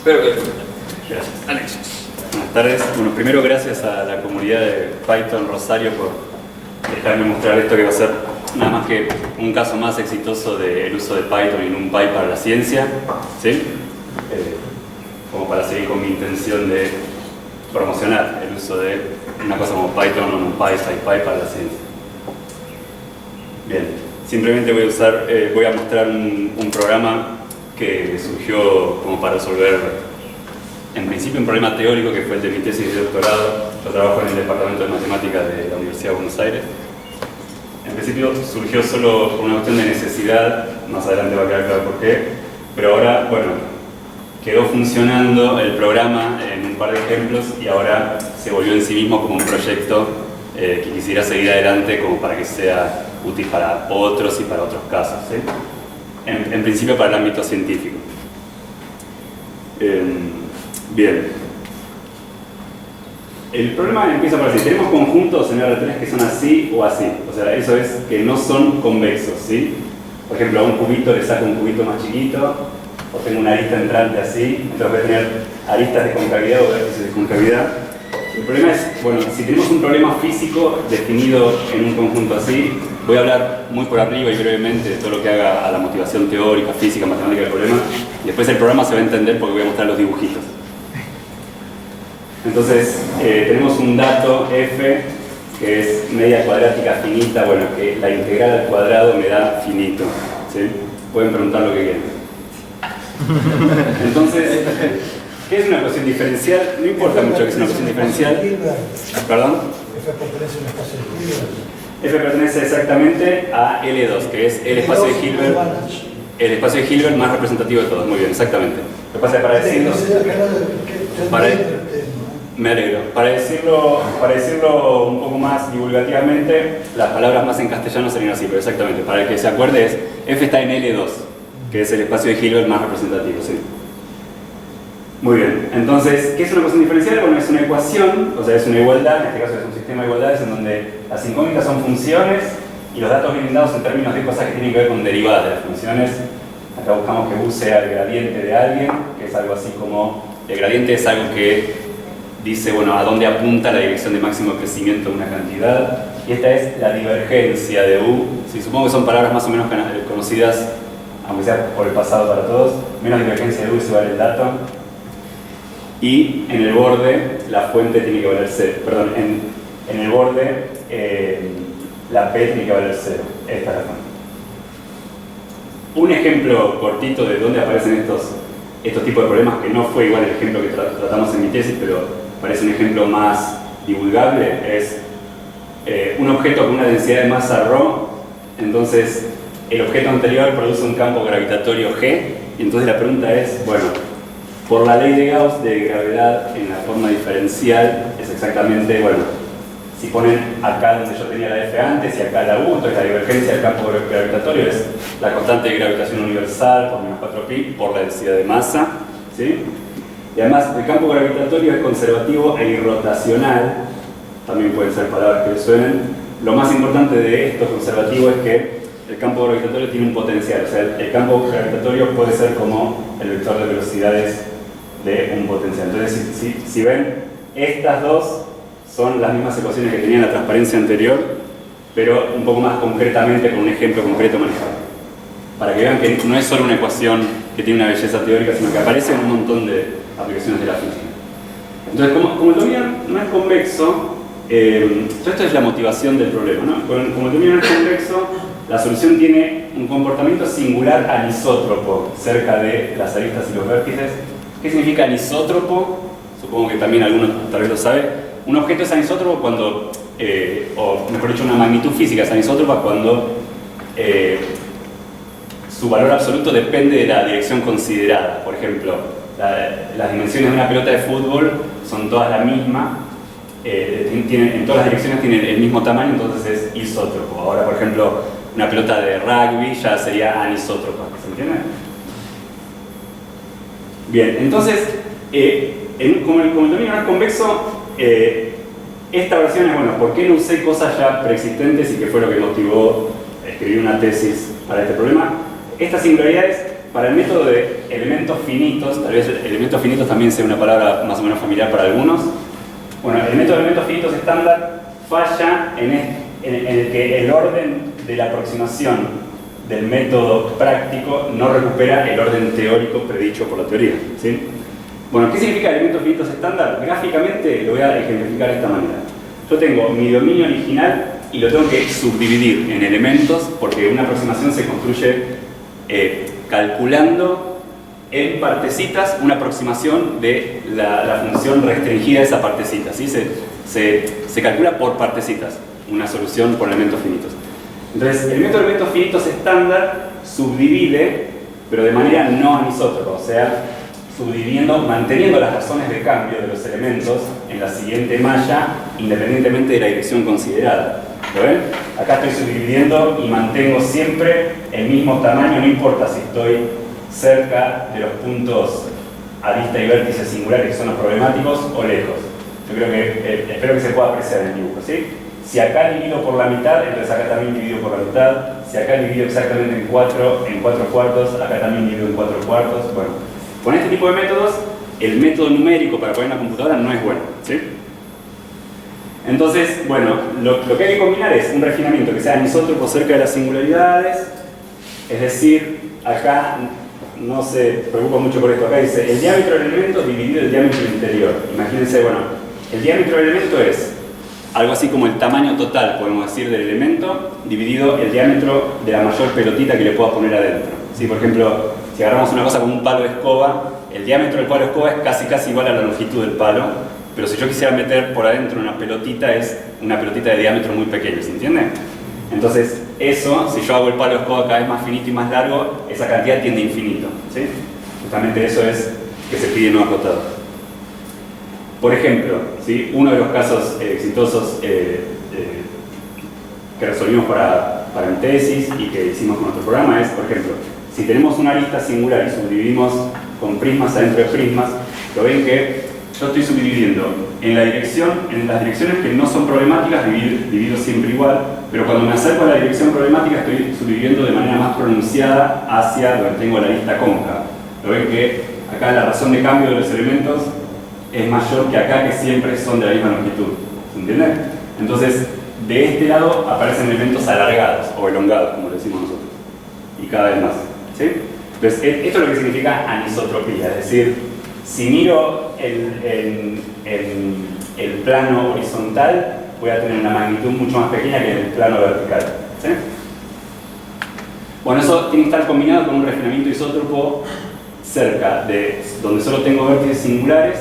Espero que disfruten. Gracias. Anexos. Buenas tardes. Bueno, primero gracias a la comunidad de Python Rosario por dejarme mostrar esto que va a ser nada más que un caso más exitoso del uso de Python y NumPy para la ciencia, ¿sí? Como para seguir con mi intención de promocionar el uso de una cosa como Python o NumPy, SciPy para la ciencia. Bien, simplemente voy a mostrar un programa que surgió como para resolver en principio un problema teórico que fue el de mi tesis de doctorado. Yo trabajo en el Departamento de Matemáticas de la Universidad de Buenos Aires. En principio surgió solo por una cuestión de necesidad, más adelante va a quedar claro por qué, pero ahora, bueno, quedó funcionando el programa en un par de ejemplos y ahora se volvió en sí mismo como un proyecto que quisiera seguir adelante como para que sea útil para otros y para otros casos, ¿sí? En principio para el ámbito científico. Bien. El problema empieza por así. Tenemos conjuntos en R3 que son así o así. O sea, eso es que no son convexos, ¿sí? Por ejemplo, a un cubito le saco un cubito más chiquito, o tengo una arista entrante así, entonces voy a tener aristas de concavidad o vértices de concavidad. El problema es, bueno, si tenemos un problema físico definido en un conjunto así, voy a hablar muy por arriba y brevemente de todo lo que haga a la motivación teórica, física, matemática del problema, y después el programa se va a entender porque voy a mostrar los dibujitos. Entonces, tenemos un dato f, que es media cuadrática finita, bueno, que la integral al cuadrado me da finito, ¿sí? Pueden preguntar lo que quieran. Entonces, ¿qué es una ecuación diferencial? No importa mucho que sea una ecuación diferencial. ¿Perdón? F pertenece a un espacio de Hilbert. F pertenece exactamente a L2, que es el espacio de Hilbert. El espacio de Hilbert más representativo de todos. Muy bien, exactamente. Lo que pasa es para decirlo... Me alegro. Para decirlo un poco más divulgativamente, las palabras más en castellano serían así, pero exactamente, para el que se acuerde es F está en L2, que es el espacio de Hilbert más representativo, ¿sí? Muy bien, entonces, ¿qué es una ecuación diferencial? Bueno, es una ecuación, o sea, es una igualdad, en este caso es un sistema de igualdades en donde las incógnitas son funciones y los datos vienen dados en términos de cosas que tienen que ver con derivadas de las funciones. Acá buscamos que U sea el gradiente de alguien, que es algo así como, el gradiente es algo que dice, bueno, a dónde apunta la dirección de máximo crecimiento de una cantidad, y esta es la divergencia de U. Sí, supongo que son palabras más o menos conocidas, aunque sea por el pasado para todos. Menos divergencia de U es igual el dato. Y en el borde, la fuente tiene que valer 0. Perdón, en el borde, la P tiene que valer 0. Esta es la fuente. Un ejemplo cortito de dónde aparecen estos tipos de problemas, que no fue igual el ejemplo que tratamos en mi tesis, pero parece un ejemplo más divulgable, es un objeto con una densidad de masa ρ, entonces el objeto anterior produce un campo gravitatorio G, y entonces la pregunta es, bueno, por la ley de Gauss de gravedad en la forma diferencial es exactamente, bueno, si ponen acá donde yo tenía la F antes y acá la U, entonces la divergencia del campo gravitatorio es la constante de gravitación universal por menos 4pi por la densidad de masa, ¿sí? Y además el campo gravitatorio es conservativo e irrotacional, también pueden ser palabras que les suenen. Lo más importante de esto conservativo es que el campo gravitatorio tiene un potencial, o sea, el campo gravitatorio puede ser como el vector de velocidades de un potencial. Entonces, si ven, estas dos son las mismas ecuaciones que tenía en la transparencia anterior, pero un poco más concretamente, con un ejemplo concreto manejado. Para que vean que no es solo una ecuación que tiene una belleza teórica, sino que aparece en un montón de aplicaciones de la física. Entonces, como el dominio no es convexo, esto es la motivación del problema, ¿no? Como el dominio no es convexo, la solución tiene un comportamiento singular anisótropo cerca de las aristas y los vértices. ¿Qué significa anisótropo? Supongo que también algunos tal vez lo saben. Un objeto es anisótropo cuando, o mejor dicho, una magnitud física es anisótropa cuando su valor absoluto depende de la dirección considerada. Por ejemplo, las dimensiones de una pelota de fútbol son todas la misma, en todas las direcciones tienen el mismo tamaño, entonces es isótropo. Ahora, por ejemplo, una pelota de rugby ya sería anisótropa, ¿se entiende? Bien, entonces, como el dominio no es convexo, esta versión es, bueno, ¿por qué no usé cosas ya preexistentes y que fue lo que motivó escribir una tesis para este problema? Estas singularidades para el método de elementos finitos, tal vez elementos finitos también sea una palabra más o menos familiar para algunos. Bueno, el método de elementos finitos estándar falla en el que el orden de la aproximación del método práctico no recupera el orden teórico predicho por la teoría, ¿sí? Bueno, ¿qué significa elementos finitos estándar? Gráficamente lo voy a ejemplificar de esta manera. Yo tengo mi dominio original y lo tengo que subdividir en elementos porque una aproximación se construye calculando en partecitas una aproximación de la función restringida de esa partecita, ¿sí? Se calcula por partecitas una solución por elementos finitos. Entonces, el método de elementos finitos estándar subdivide, pero de manera no anisótropa, o sea, subdividiendo, manteniendo las razones de cambio de los elementos en la siguiente malla, independientemente de la dirección considerada. ¿Lo ven? Acá estoy subdividiendo y mantengo siempre el mismo tamaño, no importa si estoy cerca de los puntos arista y vértices singulares que son los problemáticos o lejos. Yo creo que, espero que se pueda apreciar en el dibujo, ¿sí? Si acá divido por la mitad, entonces acá también divido por la mitad. Si acá divido exactamente en 4 cuartos, acá también divido en 4 cuartos. Bueno, con este tipo de métodos, el método numérico para poner en la computadora no es bueno, ¿sí? Entonces, bueno, lo que hay que combinar es un refinamiento que sea anisótropo cerca de las singularidades, es decir, acá no se preocupa mucho por esto, acá dice el diámetro del elemento dividido el diámetro interior. Imagínense, bueno, el diámetro del elemento es algo así como el tamaño total, podemos decir, del elemento, dividido el diámetro de la mayor pelotita que le pueda poner adentro. ¿Sí? Por ejemplo, si agarramos una cosa como un palo de escoba, el diámetro del palo de escoba es casi igual a la longitud del palo, pero si yo quisiera meter por adentro una pelotita, es una pelotita de diámetro muy pequeño, ¿se entiende? Entonces, eso, si yo hago el palo de escoba cada vez más finito y más largo, esa cantidad tiende a infinito, ¿sí? Justamente eso es que se pide no acotado. Por ejemplo, ¿sí? Uno de los casos exitosos que resolvimos para mi tesis y que hicimos con nuestro programa es, por ejemplo, si tenemos una arista singular y subdividimos con prismas adentro de prismas, lo ven que yo estoy subdividiendo en las direcciones que no son problemáticas, divido siempre igual, pero cuando me acerco a la dirección problemática estoy subdividiendo de manera más pronunciada hacia donde tengo la arista cóncava. Lo ven que acá la razón de cambio de los elementos es mayor que acá, que siempre son de la misma longitud. ¿Se entiende? Entonces, de este lado aparecen elementos alargados o elongados, como le decimos nosotros, y cada vez más. ¿Sí? Entonces, esto es lo que significa anisotropía, es decir, si miro el plano horizontal, voy a tener una magnitud mucho más pequeña que en el plano vertical. ¿Sí? Bueno, eso tiene que estar combinado con un refinamiento isótropo cerca de donde solo tengo vértices singulares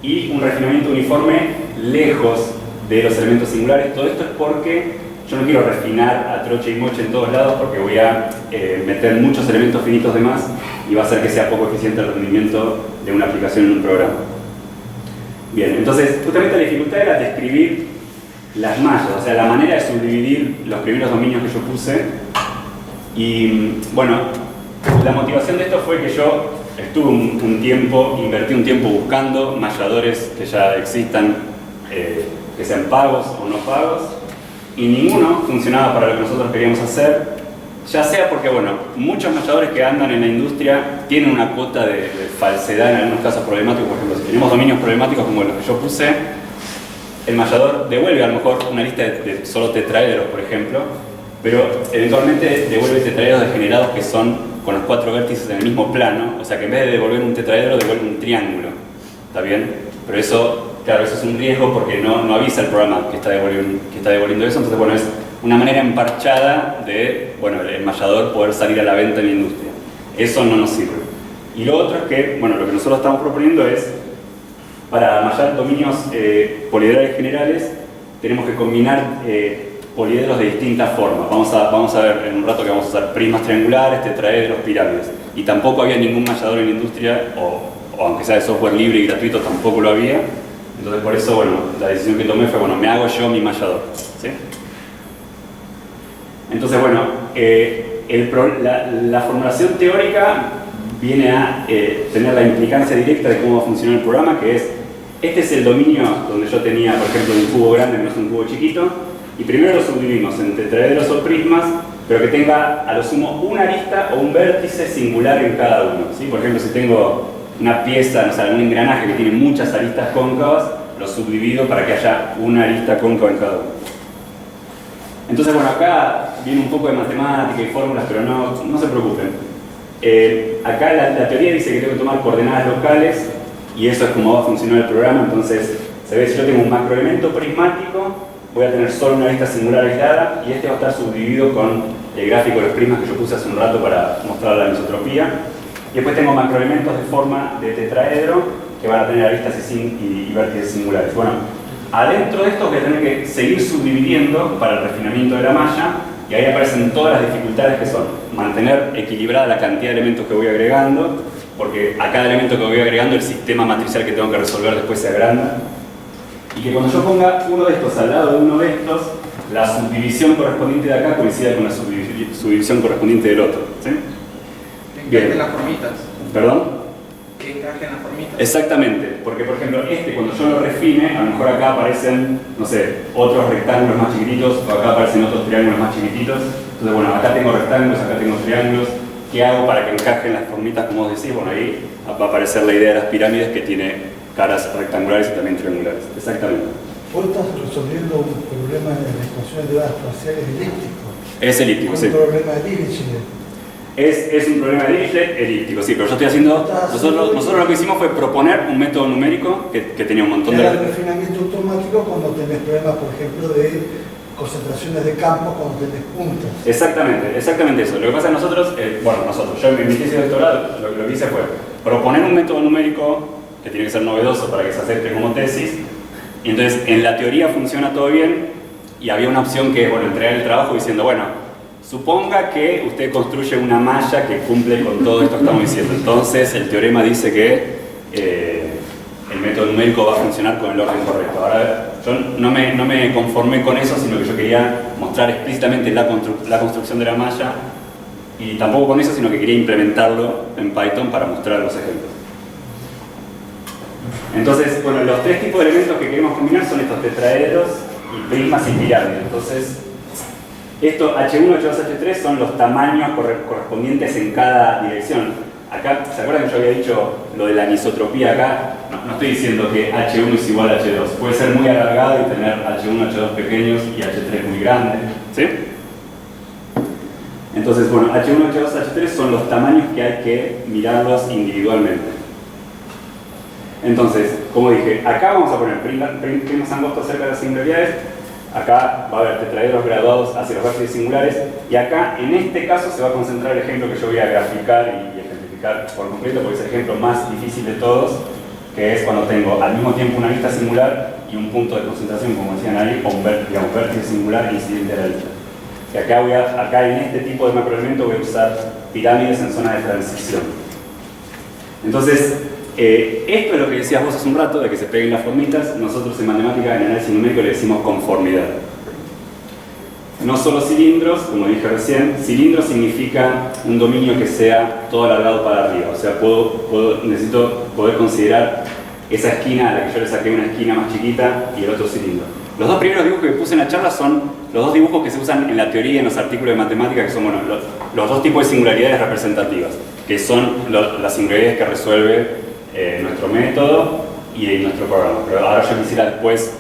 y un refinamiento uniforme lejos de los elementos singulares. Todo esto es porque yo no quiero refinar a troche y moche en todos lados porque voy a meter muchos elementos finitos de más y va a hacer que sea poco eficiente el rendimiento de una aplicación en un programa. Bien, entonces justamente la dificultad era describir las mallas, o sea, la manera de subdividir los primeros dominios que yo puse. Y bueno, la motivación de esto fue que yo estuve invertí un tiempo buscando malladores que ya existan, que sean pagos o no pagos, y ninguno funcionaba para lo que nosotros queríamos hacer, ya sea porque, bueno, muchos malladores que andan en la industria tienen una cuota de falsedad en algunos casos problemáticos. Por ejemplo, si tenemos dominios problemáticos como los que yo puse, el mallador devuelve a lo mejor una lista de solo tetraedros, por ejemplo, pero eventualmente devuelve tetraedros degenerados que son con los 4 vértices en el mismo plano, o sea que en vez de devolver un tetraedro, devuelve un triángulo. ¿Está bien? Pero eso, claro, eso es un riesgo porque no avisa el programa que está devolviendo eso. Entonces, bueno, es una manera emparchada de, bueno, el mallador poder salir a la venta en la industria. Eso no nos sirve. Y lo otro es que, bueno, lo que nosotros estamos proponiendo es, para mallar dominios poliederales generales, tenemos que combinar poliedros de distintas formas. Vamos a ver en un rato que vamos a usar prismas triangulares, tetraedros, pirámides. Y tampoco había ningún mallador en la industria, o aunque sea de software libre y gratuito, tampoco lo había. Entonces, por eso, bueno, la decisión que tomé fue, bueno, me hago yo mi mallador. ¿Sí? Entonces, bueno, la formulación teórica viene a tener la implicancia directa de cómo va a funcionar el programa, que es, este es el dominio donde yo tenía, por ejemplo, un cubo grande, no es un cubo chiquito, y primero lo subdividimos en tetraedros o prismas, pero que tenga a lo sumo una arista o un vértice singular en cada uno, ¿sí? Por ejemplo, si tengo una pieza, no sé, un engranaje que tiene muchas aristas cóncavas, lo subdivido para que haya una arista cóncava en cada uno. Entonces, bueno, acá viene un poco de matemática y fórmulas, pero no se preocupen. Acá la teoría dice que tengo que tomar coordenadas locales y eso es como va a funcionar el programa. Entonces, se ve, si yo tengo un macroelemento prismático, voy a tener solo una arista singular aislada y este va a estar subdividido con el gráfico de los prismas que yo puse hace un rato para mostrar la anisotropía. Y después tengo macroelementos de forma de tetraedro que van a tener aristas y vértices singulares. Bueno, adentro de esto voy a tener que seguir subdividiendo para el refinamiento de la malla y ahí aparecen todas las dificultades que son mantener equilibrada la cantidad de elementos que voy agregando, porque a cada elemento que voy agregando el sistema matricial que tengo que resolver después se agranda, y que cuando yo ponga uno de estos al lado de uno de estos, la subdivisión correspondiente de acá coincida con la subdivisión correspondiente del otro, ¿sí? Que encajen las formitas. ¿Perdón? Que encajen las formitas. Exactamente, porque por ejemplo cuando yo lo refine, a lo mejor acá aparecen, no sé, otros rectángulos más chiquititos, o acá aparecen otros triángulos más chiquititos. Entonces bueno, acá tengo rectángulos, acá tengo triángulos. ¿Qué hago para que encajen las formitas como vos decís? Bueno, ahí va a aparecer la idea de las pirámides que tiene caras rectangulares y también triangulares. Exactamente. Vos estás resolviendo un problema de las ecuaciones de dadas parciales elíptico. Es elíptico, sí. Un problema de Dirichlet. Es un problema de Dirichlet elíptico, sí, pero yo estoy haciendo... Nosotros lo que hicimos fue proponer un método numérico que tenía un montón de... Era el refinamiento automático cuando tenés problemas, por ejemplo, de concentraciones de campos cuando tenés puntas. Exactamente eso. Lo que pasa es que yo en mi tesis de doctorado lo que hice fue proponer un método numérico que tiene que ser novedoso para que se acepte como tesis, y entonces en la teoría funciona todo bien, y había una opción que es, bueno, entregar el trabajo diciendo, bueno, suponga que usted construye una malla que cumple con todo esto que estamos diciendo, entonces el teorema dice que el método numérico va a funcionar con el orden correcto. Ahora, yo no me conformé con eso, sino que yo quería mostrar explícitamente la construcción de la malla, y tampoco con eso, sino que quería implementarlo en Python para mostrar los ejemplos. Entonces, bueno, los tres tipos de elementos que queremos combinar son estos tetraedros y prismas y pirámides. Entonces, esto H1, H2, H3 son los tamaños correspondientes en cada dirección. Acá, ¿se acuerdan que yo había dicho lo de la anisotropía acá? No estoy diciendo que H1 es igual a H2. Puede ser muy alargado y tener H1, H2 pequeños y H3 muy grande, ¿sí? Entonces, bueno, H1, H2, H3 son los tamaños que hay que mirarlos individualmente. Entonces, como dije, acá vamos a poner primos angostos cerca de las singularidades, acá va a haber tetraedros graduados hacia los vértices singulares, y acá, en este caso, se va a concentrar el ejemplo que yo voy a graficar y ejemplificar por completo, porque es el ejemplo más difícil de todos, que es cuando tengo al mismo tiempo una arista singular y un punto de concentración, como decían ahí, o un vértice singular incidente a la arista. Y acá en este tipo de macroelemento voy a usar pirámides en zona de transición. Entonces, esto es lo que decías vos hace un rato, de que se peguen las formitas. Nosotros en matemática, en análisis numérico, le decimos conformidad. No solo cilindros, como dije recién, cilindro significa un dominio que sea todo alargado para arriba. O sea, necesito poder considerar esa esquina a la que yo le saqué una esquina más chiquita y el otro cilindro. Los dos primeros dibujos que puse en la charla son los dos dibujos que se usan en la teoría y en los artículos de matemática, que son los dos tipos de singularidades representativas, que son las singularidades que resuelve nuestro método y nuestro programa. Pero ahora yo quisiera después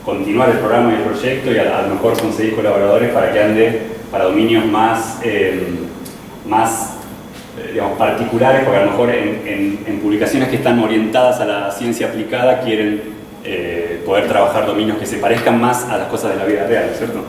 continuar el programa y el proyecto y a lo mejor conseguir colaboradores para que ande para dominios más digamos, particulares, porque a lo mejor en publicaciones que están orientadas a la ciencia aplicada quieren poder trabajar dominios que se parezcan más a las cosas de la vida real, ¿cierto?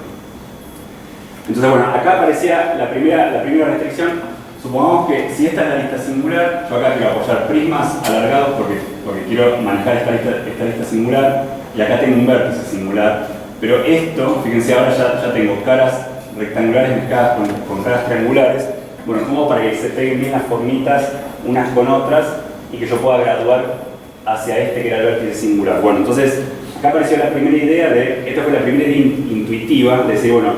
Entonces, bueno, acá aparecía la primera restricción. Supongamos que si esta es la lista singular, yo acá quiero apoyar prismas alargados porque quiero manejar esta lista singular, y acá tengo un vértice singular, pero esto, fíjense, ahora ya tengo caras rectangulares mezcladas con caras triangulares. Bueno, como para que se peguen bien las formitas unas con otras y que yo pueda graduar hacia este que era el vértice singular. Bueno, entonces acá apareció la primera idea esta fue la primera idea intuitiva, de decir, bueno,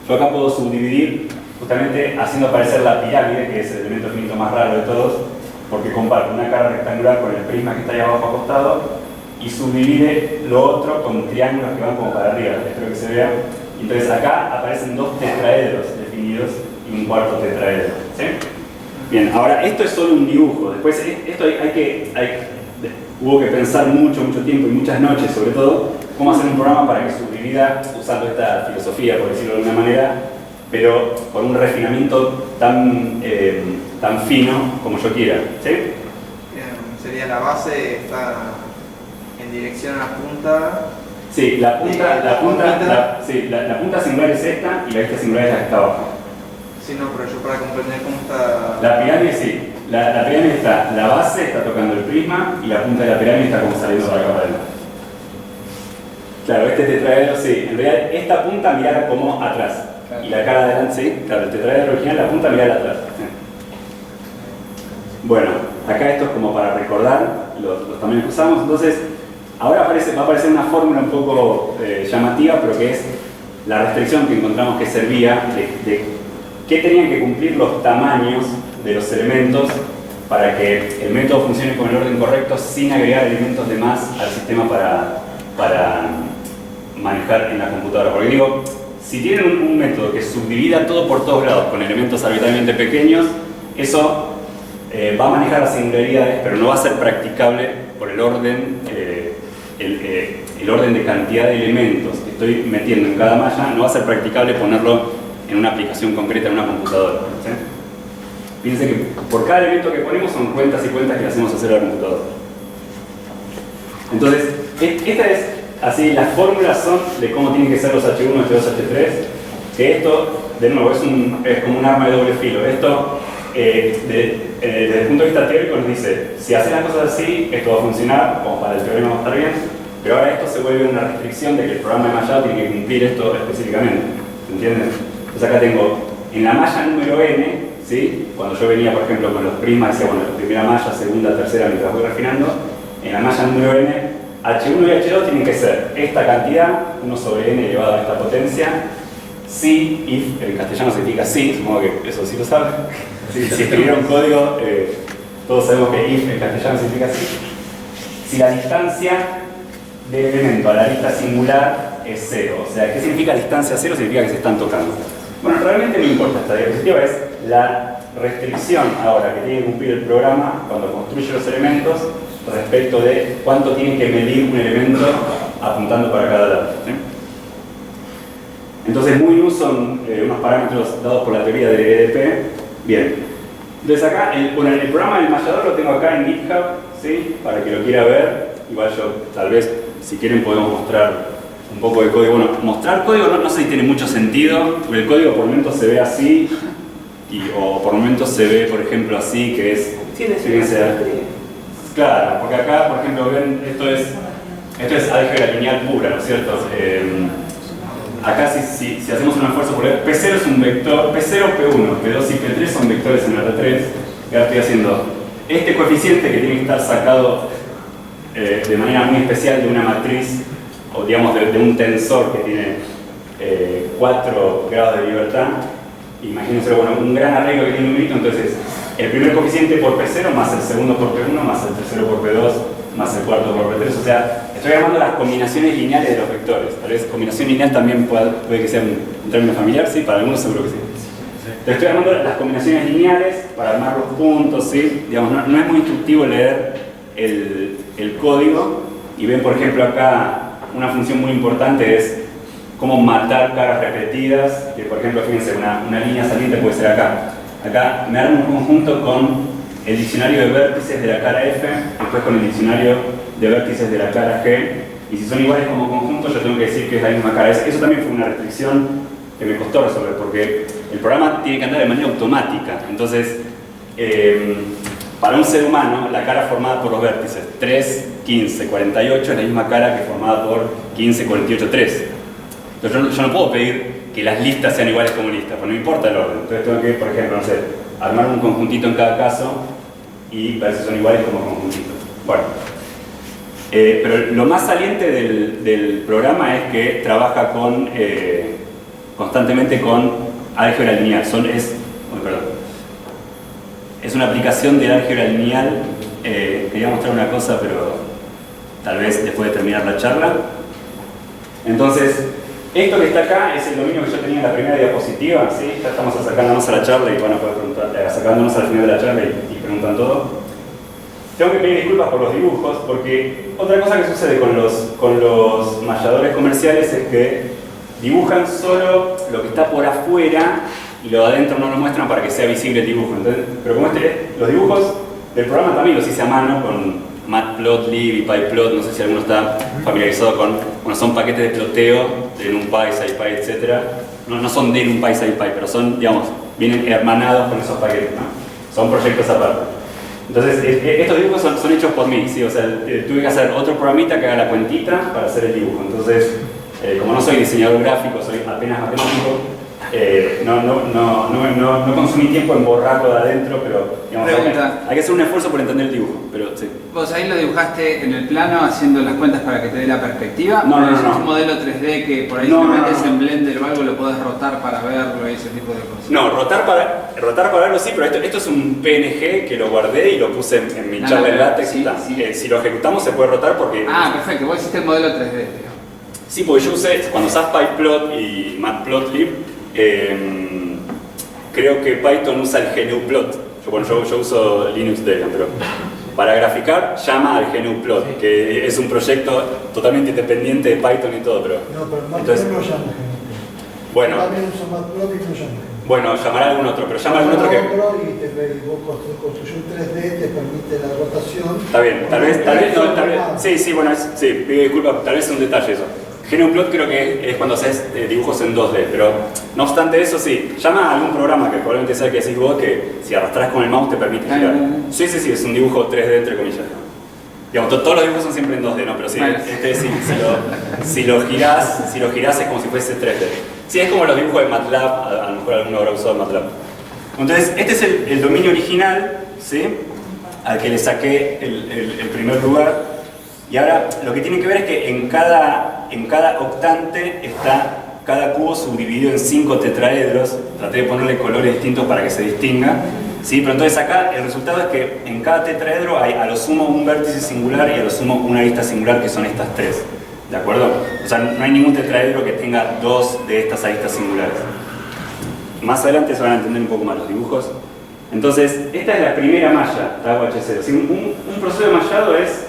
yo acá puedo subdividir justamente haciendo aparecer la pirámide, que es el elemento finito más raro de todos, porque comparto una cara rectangular con el prisma que está ahí abajo acostado, y subdivide lo otro con triángulos que van como para arriba, espero que se vea. Entonces acá aparecen dos tetraedros definidos y un cuarto tetraedro, ¿sí? Bien, ahora esto es solo un dibujo, después esto hubo que pensar mucho tiempo y muchas noches sobre todo, cómo hacer un programa para que subdivida usando esta filosofía, por decirlo de alguna manera, pero con un refinamiento tan fino como yo quiera, ¿sí? Sería la base, está en dirección a la punta. Sí, la punta singular es esta y la vista singular es la que está abajo. Sí, no, pero yo para comprender cómo está... La pirámide sí, la pirámide está, la base está tocando el prisma y la punta de la pirámide está como saliendo para acá para adelante. Claro, este tetraedro sí, en realidad esta punta mirará como atrás. Claro. Y la cara adelante sí, claro, el tetraedro original, la punta mirará atrás. Sí. Bueno, acá esto es como para recordar los tamaños que usamos, entonces ahora va a aparecer una fórmula un poco llamativa, pero que es la restricción que encontramos que servía de qué tenían que cumplir los tamaños de los elementos para que el método funcione con el orden correcto sin agregar elementos de más al sistema para manejar en la computadora. Porque digo, si tienen un método que subdivida todo por todos lados con elementos arbitrariamente pequeños, eso va a manejar las singularidades, pero no va a ser practicable por el orden, el orden de cantidad de elementos que estoy metiendo en cada malla, no va a ser practicable ponerlo en una aplicación concreta en una computadora, ¿sí? Fíjense que por cada elemento que ponemos son cuentas y cuentas que le hacemos hacer a la computadora. Entonces, esta es así, las fórmulas son de cómo tienen que ser los H1, H2, H3, que esto, de nuevo, es como un arma de doble filo. Esto, desde el punto de vista teórico, nos dice, si hacen las cosas así, esto va a funcionar, como para el teorema va a estar bien, pero ahora esto se vuelve una restricción de que el programa de mallado tiene que cumplir esto específicamente, ¿entienden? Entonces acá tengo, en la malla número n, ¿sí? Cuando yo venía, por ejemplo, con los prismas, decía, bueno, primera malla, segunda, tercera, mientras voy refinando, en la malla número n, H1 y H2 tienen que ser esta cantidad, 1 sobre n elevado a esta potencia, si, if, en castellano significa sí, supongo que eso sí lo saben. Si escribieron código, todos sabemos que if en castellano significa sí. Si la distancia del elemento a la lista singular es 0, o sea, ¿qué significa distancia 0? Significa que se están tocando. Bueno, realmente no importa, esta diapositiva es la restricción ahora que tiene que cumplir el programa cuando construye los elementos respecto de cuánto tiene que medir un elemento apuntando para cada lado, ¿sí? Entonces, muy U son unos parámetros dados por la teoría del EDP. Bien, entonces acá, el programa del mallador lo tengo acá en GitHub, ¿sí? Para que lo quiera ver. Igual yo, tal vez, si quieren podemos mostrar un poco de código. Bueno, mostrar código no sé si tiene mucho sentido, porque el código por momentos se ve así, o por momentos se ve, por ejemplo, así, que es... Fíjense, claro, porque acá, por ejemplo, ven, esto es álgebra lineal pura, ¿no es cierto? Acá si hacemos un esfuerzo por ver, P0 es un vector, P0, P1, P2 y P3 son vectores en R3. Y ahora estoy haciendo este coeficiente que tiene que estar sacado de manera muy especial de una matriz, o digamos de un tensor que tiene 4 grados de libertad. Imagínense, bueno, un gran arreglo que tiene un numerito, entonces el primer coeficiente por P0 más el segundo por P1 más el tercero por P2 más el cuarto por P3, o sea, estoy armando las combinaciones lineales de los vectores. Tal vez combinación lineal también puede que sea un término familiar, ¿sí? Para algunos seguro que sí. Entonces estoy armando las combinaciones lineales para armar los puntos, ¿sí? Digamos, no es muy instructivo leer el código, y ven, por ejemplo, acá una función muy importante es cómo matar caras repetidas, que por ejemplo, fíjense, una línea saliente puede ser acá. Acá me armo un conjunto con el diccionario de vértices de la cara F, después con el diccionario de vértices de la cara G, y si son iguales como conjuntos, yo tengo que decir que es la misma cara. Eso también fue una restricción que me costó resolver, porque el programa tiene que andar de manera automática. Entonces, para un ser humano, la cara formada por los vértices 3, 15, 48 es la misma cara que formada por 15, 48, 3. Entonces yo no puedo pedir que las listas sean iguales como listas, porque no importa el orden. Entonces tengo que, por ejemplo, no sé, armar un conjuntito en cada caso y ver si son iguales como conjuntitos. Bueno, pero lo más saliente del programa es que trabaja constantemente con álgebra lineal. Es una aplicación de álgebra lineal. Quería mostrar una cosa, pero tal vez después de terminar la charla. Entonces, esto que está acá es el dominio que yo tenía en la primera diapositiva, ¿sí? Ya estamos acercándonos a la charla y van a poder preguntar, acercándonos al final de la charla y preguntan todo. Tengo que pedir disculpas por los dibujos, porque otra cosa que sucede con los malladores comerciales es que dibujan solo lo que está por afuera y lo de adentro no lo muestran para que sea visible el dibujo. Entonces, pero como los dibujos del programa también los hice a mano con Matplotlib y PyPlot, no sé si alguno está familiarizado con, bueno, son paquetes de ploteo de NumPy, SciPy, etc. No son de NumPy, SciPy, pero son, digamos, vienen hermanados con esos paquetes, ¿no? Son proyectos aparte. Entonces, estos dibujos son hechos por mí, ¿sí? O sea, tuve que hacer otro programita que haga la cuentita para hacer el dibujo. Entonces, como no soy diseñador gráfico, soy apenas matemático, no consumí tiempo en borrarlo de adentro, pero digamos, hay que hacer un esfuerzo por entender el dibujo. Pero, sí. ¿Vos ahí lo dibujaste en el plano haciendo las cuentas para que te dé la perspectiva? No. ¿Es un modelo 3D que por ahí si lo metes en Blender o algo lo podés rotar para verlo y ese tipo de cosas? No, rotar para verlo sí, pero esto es un PNG que lo guardé y lo puse en mi charla en LaTeX. Sí. Si lo ejecutamos se puede rotar porque... Ah, perfecto, vos hiciste el modelo 3D, digamos. Sí, porque yo usé, cuando usás PyPlot y Matplotlib, creo que Python usa el GNUplot. Yo uso Linux Debian, pero para graficar llama al GNUplot, que es un proyecto totalmente independiente de Python y todo, pero... No, pero Matplotlib entonces, no llama. bueno, También usa Matplotlib y no llama. Bueno, llamará algún otro, pero llama algún otro que... Y vos construyes un 3D, te permite la rotación. Está bien, tal vez, sí, bueno, sí, pido disculpas, tal vez es un detalle eso. GNUplot creo que es cuando haces dibujos en 2D, pero no obstante eso, sí, llama a algún programa que probablemente sea que decís vos que si arrastrás con el mouse te permite girar. Sí, es un dibujo 3D entre comillas. Digamos, todos los dibujos son siempre en 2D, ¿no? Pero sí, si lo girás es como si fuese 3D. Sí, es como los dibujos de MATLAB, a lo mejor alguno habrá usado MATLAB. Entonces, este es el dominio original, ¿sí? Al que le saqué el primer lugar. Y ahora lo que tiene que ver es que en cada octante está cada cubo subdividido en 5 tetraedros. Traté de ponerle colores distintos para que se distinga. ¿Sí? Pero entonces acá el resultado es que en cada tetraedro hay a lo sumo un vértice singular y a lo sumo una arista singular, que son estas 3. ¿De acuerdo? O sea, no hay ningún tetraedro que tenga 2 de estas aristas singulares. Más adelante se van a entender un poco más los dibujos. Entonces, esta es la primera malla, Tau H0. ¿Sí? Un proceso de mallado es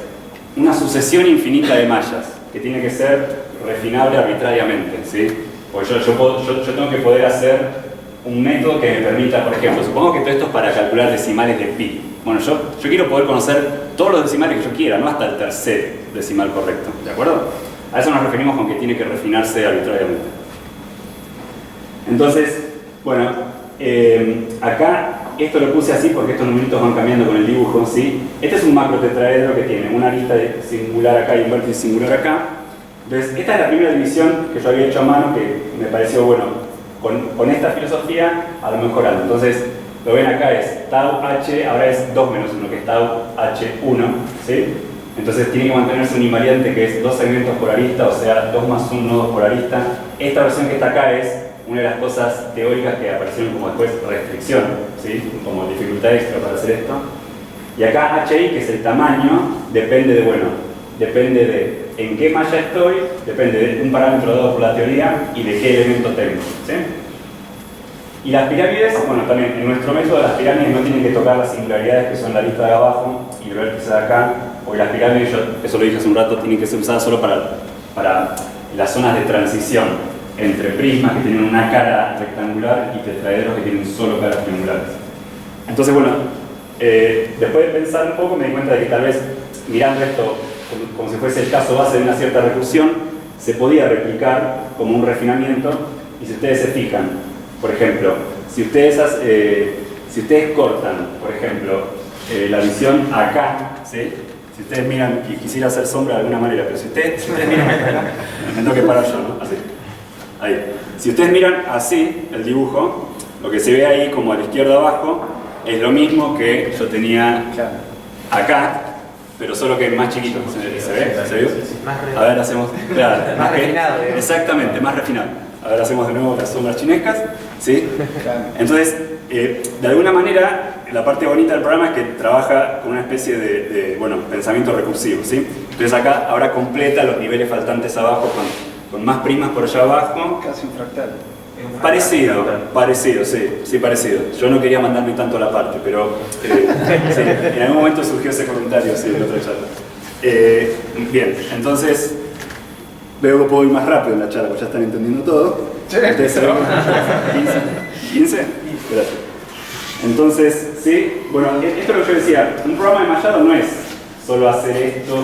una sucesión infinita de mallas que tiene que ser refinable arbitrariamente, ¿sí? Porque yo tengo que poder hacer un método que me permita, por ejemplo, supongo que todo esto es para calcular decimales de pi. Bueno, yo quiero poder conocer todos los decimales que yo quiera, no hasta el tercer decimal correcto, ¿de acuerdo? A eso nos referimos con que tiene que refinarse arbitrariamente. Entonces, bueno, acá esto lo puse así porque estos numeritos van cambiando con el dibujo, ¿sí? Este es un macro tetraedro que tiene una arista singular acá y un vértice singular acá. Entonces, esta es la primera división que yo había hecho a mano que me pareció, bueno, con esta filosofía a lo mejor algo. Entonces, lo ven acá es tau h, ahora es 2 menos 1, que es tau h1, ¿sí? Entonces tiene que mantenerse un invariante que es 2 segmentos por arista, o sea, 2 más 1 nodos por arista. Esta versión que está acá es una de las cosas teóricas que aparecieron como después restricción, ¿sí? Como dificultad extra para hacer esto. Y acá HI, que es el tamaño, depende de en qué malla estoy, depende de un parámetro dado por la teoría y de qué elemento tengo, ¿sí? Y las pirámides, bueno, también en nuestro método las pirámides no tienen que tocar las singularidades que son la lista de abajo y el vértice de acá, porque las pirámides, eso lo dije hace un rato, tienen que ser usadas solo para las zonas de transición entre prismas que tienen una cara rectangular y tetraedros que tienen solo caras triangulares. Entonces, bueno, después de pensar un poco me di cuenta de que tal vez mirando esto como si fuese el caso base de una cierta recursión, se podía replicar como un refinamiento. Y si ustedes se fijan, por ejemplo, si ustedes cortan, por ejemplo, la visión acá, ¿sí? Si ustedes miran, y quisiera hacer sombra de alguna manera, pero si ustedes miran acá, me tengo que parar yo, ¿no? Así. Ahí. Si ustedes miran así el dibujo, lo que se ve ahí como a la izquierda abajo es lo mismo que yo tenía acá, pero solo que más chiquito. ¿Se ve? ¿Se vio? A ver, hacemos... Claro, más refinado. Exactamente, más refinado. A ver, hacemos de nuevo las sombras chinescas, ¿sí? Entonces, de alguna manera, la parte bonita del programa es que trabaja con una especie de bueno, pensamiento recursivo, ¿sí? Entonces acá ahora completa los niveles faltantes abajo con más primas por allá abajo. Casi un fractal. Parecido, sí, parecido. Yo no quería mandarme tanto a la parte, pero sí, en algún momento surgió ese comentario, sí, en otra charla. Bien, entonces veo que puedo ir más rápido en la charla, porque ya están entendiendo todo. ¿Ustedes saben? 15. Gracias. Entonces, sí, bueno, esto es lo que yo decía, un programa de mallado no es solo hacer esto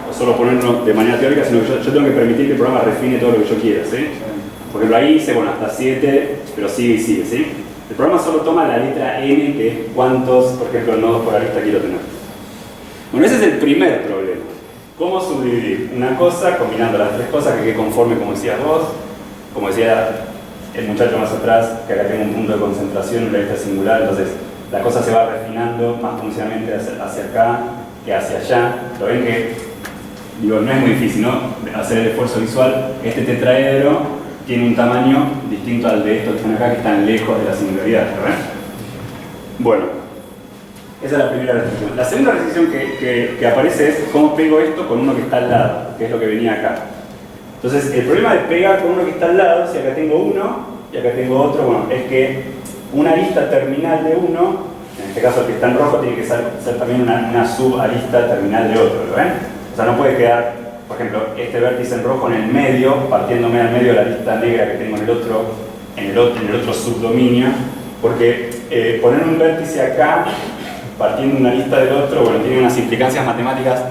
o solo ponerlo de manera teórica, sino que yo tengo que permitir que el programa refine todo lo que yo quiera, ¿sí? Por ejemplo, ahí dice, bueno, hasta 7, pero sigue y sigue, ¿sí? El programa solo toma la letra N, que es cuántos, por ejemplo, nodos por arista quiero tener. Bueno, ese es el primer problema. ¿Cómo subdividir una cosa combinando las tres cosas que quede conforme, como decías vos? Como decía el muchacho más atrás, que acá tengo un punto de concentración, una lista singular, entonces la cosa se va refinando más pronunciadamente hacia acá que hacia allá. Lo ven que, digo, no es muy difícil, ¿no? Hacer el esfuerzo visual. Este tetraedro tiene un tamaño distinto al de estos que están acá, que están lejos de la singularidad, ¿verdad? Bueno, esa es la primera restricción. La segunda restricción que aparece es cómo pego esto con uno que está al lado, que es lo que venía acá. Entonces, el problema de pegar con uno que está al lado, si acá tengo uno y acá tengo otro, bueno, es que una arista terminal de uno, en este caso el que está en rojo, tiene que ser también una subarista terminal de otro, ¿lo ven? O sea, no puede quedar, por ejemplo, este vértice en rojo en el medio, partiéndome al medio de la lista negra que tengo en el otro subdominio, porque poner un vértice acá, partiendo una lista del otro, bueno, tiene unas implicancias matemáticas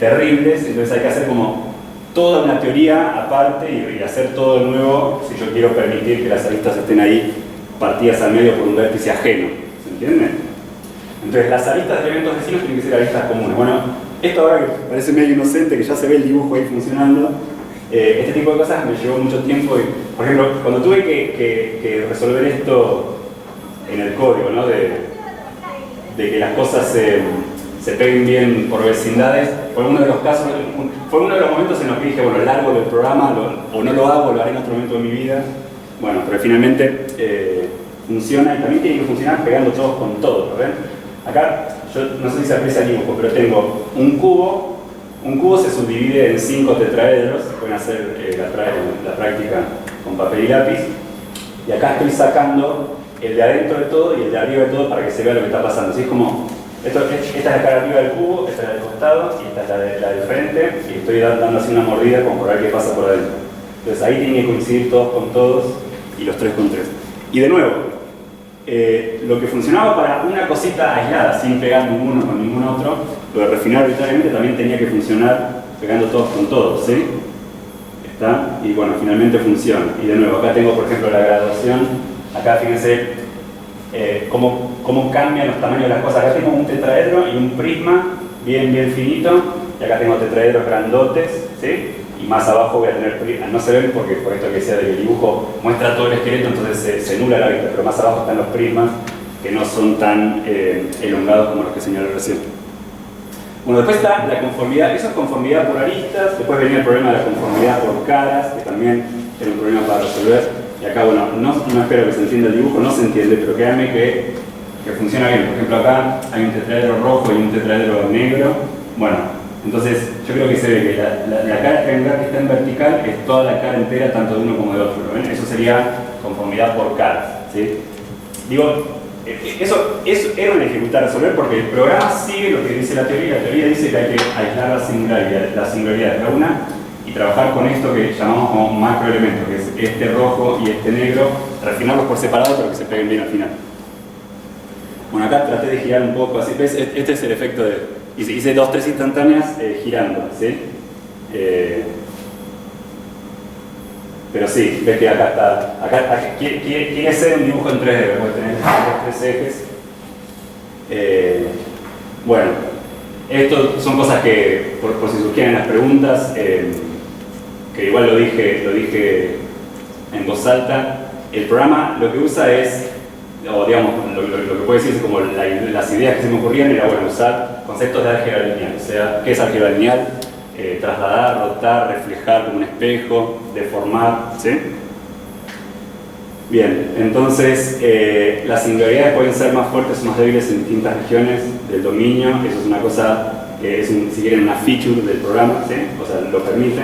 terribles, entonces hay que hacer como toda una teoría aparte y hacer todo de nuevo si yo quiero permitir que las aristas estén ahí partidas al medio por un vértice ajeno, ¿se entiende? Entonces las aristas de elementos vecinos tienen que ser aristas comunes. Bueno, esto ahora que parece medio inocente, que ya se ve el dibujo ahí funcionando, este tipo de cosas me llevó mucho tiempo y, por ejemplo, cuando tuve que resolver esto en el código, ¿no? de que las cosas se peguen bien por vecindades, fue uno de los casos, fue uno de los momentos en los que dije, bueno, largo del programa, o no lo hago, lo haré en otro momento de mi vida. Bueno, pero finalmente funciona y también tiene que funcionar pegando todos con todos, ¿lo ven? Acá, yo no sé si se aprecia el dibujo, pero tengo un cubo se subdivide en 5 tetraedros, pueden hacer la práctica con papel y lápiz, y acá estoy sacando el de adentro de todo y el de arriba de todo para que se vea lo que está pasando. Así es como, esta es la cara arriba del cubo, esta es la del costado y esta es la del frente, y estoy dando así una mordida como por ver qué pasa por adentro. Entonces ahí tienen que coincidir todos con todos y los 3 con 3. Y de nuevo, lo que funcionaba para una cosita aislada, sin pegar ninguno con ningún otro, lo de refinar arbitrariamente también tenía que funcionar pegando todos con todos, ¿sí? ¿Está? Y bueno, finalmente funciona. Y de nuevo, acá tengo por ejemplo la graduación, acá fíjense cómo cambian los tamaños de las cosas. Acá tengo un tetraedro y un prisma bien finito, y acá tengo tetraedros grandotes, ¿sí? Y más abajo voy a tener prismas, no se ven porque por esto que decía de que el dibujo muestra todo el esqueleto, entonces se nula la vista, pero más abajo están los prismas que no son tan elongados como los que señalé recién. Bueno, después está la conformidad, eso es conformidad por aristas, después venía el problema de la conformidad por caras, que también era un problema para resolver, y acá, bueno, no espero que se entienda el dibujo, no se entiende, pero créanme que funciona bien. Por ejemplo, acá hay un tetraedro rojo y un tetraedro negro, bueno, entonces yo creo que se ve que la cara triangular que está en vertical es toda la cara entera, tanto de uno como de otro, ¿lo ven? Eso sería conformidad por caras, ¿sí? Digo, eso era una dificultad a resolver porque el programa sigue lo que dice la teoría. La teoría dice que hay que aislar la singularidad de cada una y trabajar con esto que llamamos como macroelementos, que es este rojo y este negro, refinarlos por separado pero que se peguen bien al final. Bueno, acá traté de girar un poco así, ¿ves? Este es el efecto de... Hice 2 o 3 instantáneas girando, ¿sí? Pero sí, ves que acá está. Acá quiere ser un dibujo en 3D, puede tener 3 ejes. Bueno, esto son cosas que, por si surgieran las preguntas, que igual lo dije en voz alta. El programa lo que usa es, o digamos, lo que puede decir es como las ideas que se me ocurrían era, bueno, usar conceptos de álgebra lineal. O sea, ¿qué es álgebra lineal? Trasladar, rotar, reflejar como un espejo, deformar, ¿sí? Bien, entonces las singularidades pueden ser más fuertes o más débiles en distintas regiones del dominio. Eso es una cosa que es, si quieren, una feature del programa, ¿sí? O sea, lo permite,